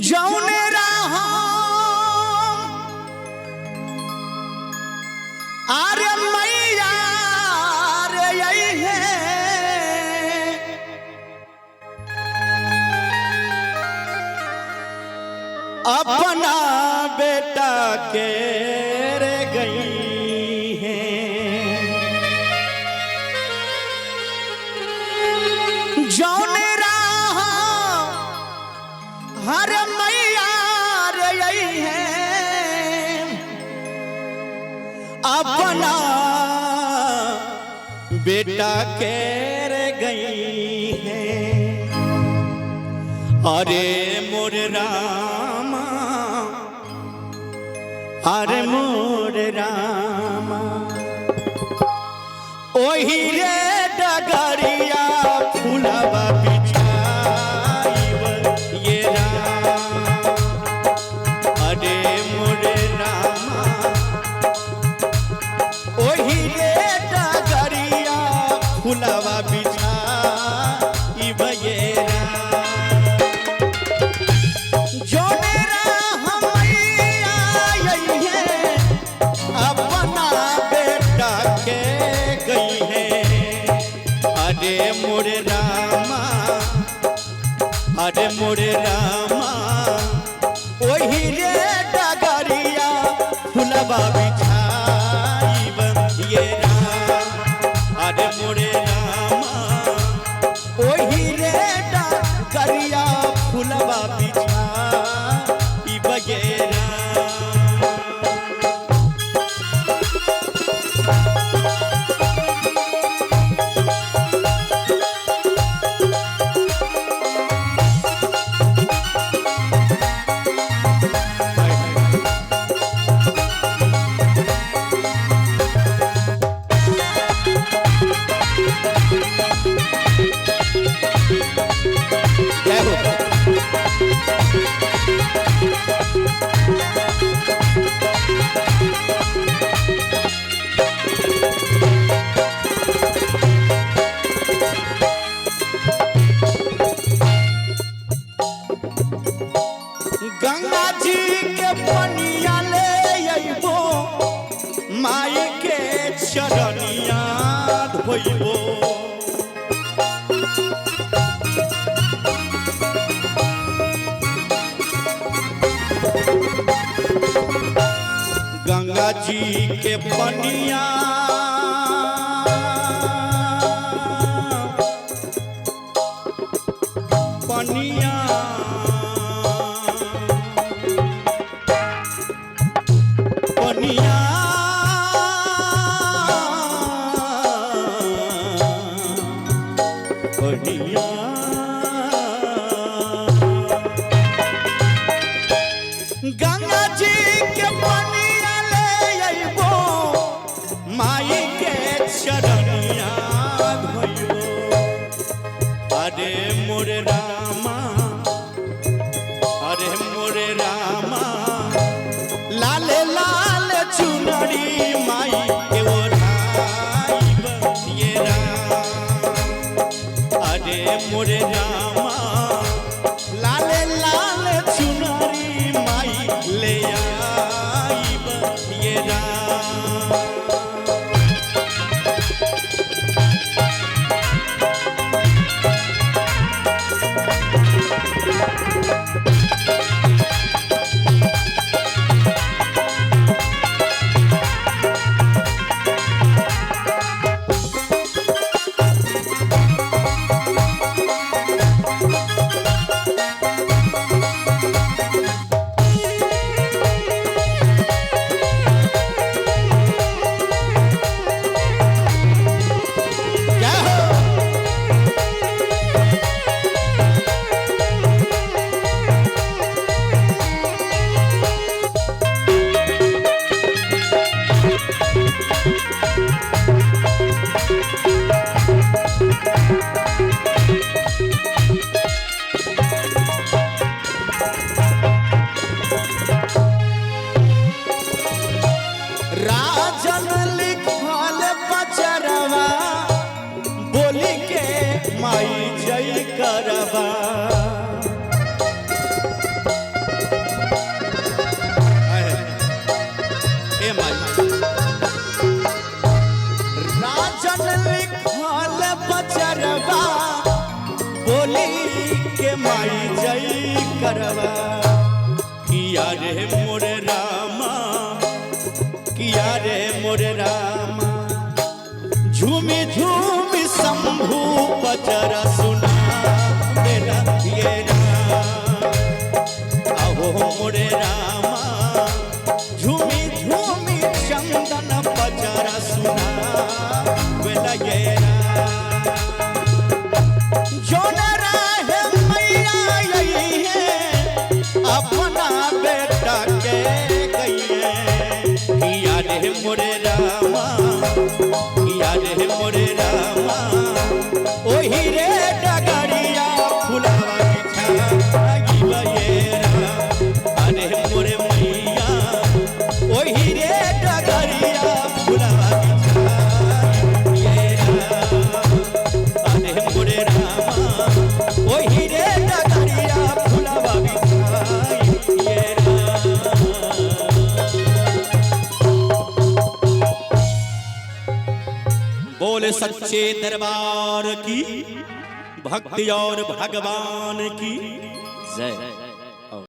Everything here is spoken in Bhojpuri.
जौने राह आरे मैया रे यही है अपना बेटा के रे गई है। जौने राह हर मैया रे यही है अपना बेटा के रे गई है। अरे मोर रामा अरे मोर रामा ओही रे डगरिया फूलवा बिछाइब ये राम। अरे मोर रामा ओही रे डगरिया फूलवा बिछाइब ये राम। अरे मोरे रामा ओही रे डगरिया फूलवा बिछाइब ये राम। अरे मोरे रामा ओही रे डगरिया फूलवा बिछाइब ये राम। गंगा जी के पनिया ले अइबो माई के चरनिया धोइबो। गंगा जी के पनिया पनिया पनिया पनिया गंगा जी के पनिया ले अइबो माई के चरनिया धोइबो। अरे मोरे रामा अरे मोरे रामा लाले लाल चुनरी माई के ओढ़ाइब ये राम। अरे मोरे रामा लाले लाल चुनरी माई ले आइब ये राम। राजन लिखल बचरवा बोली के माई जई करवा किया रे मोर रामा किया रे मोर रामा झूमी झूमी शंभू बचरा सुना मेरा ये आहो मोरे रामा झूमी झूमी चंदन बचरा सुना मेरा ये जो न रहे मैया यही है अपना बेटा के गई है किया रे मोरे रामा किया रे मोरे रामा ओही रे डगरिया फुलावा बिछा गिला ये राम अरे मोरे मैया ओही रे डगरिया फुलावा बिछा ये राम अरे मोरे रामा ओही रे डगरिया फुलावा बिछा ये राम। बोले सच्चे दरबार की भक्ति और भगवान की जय।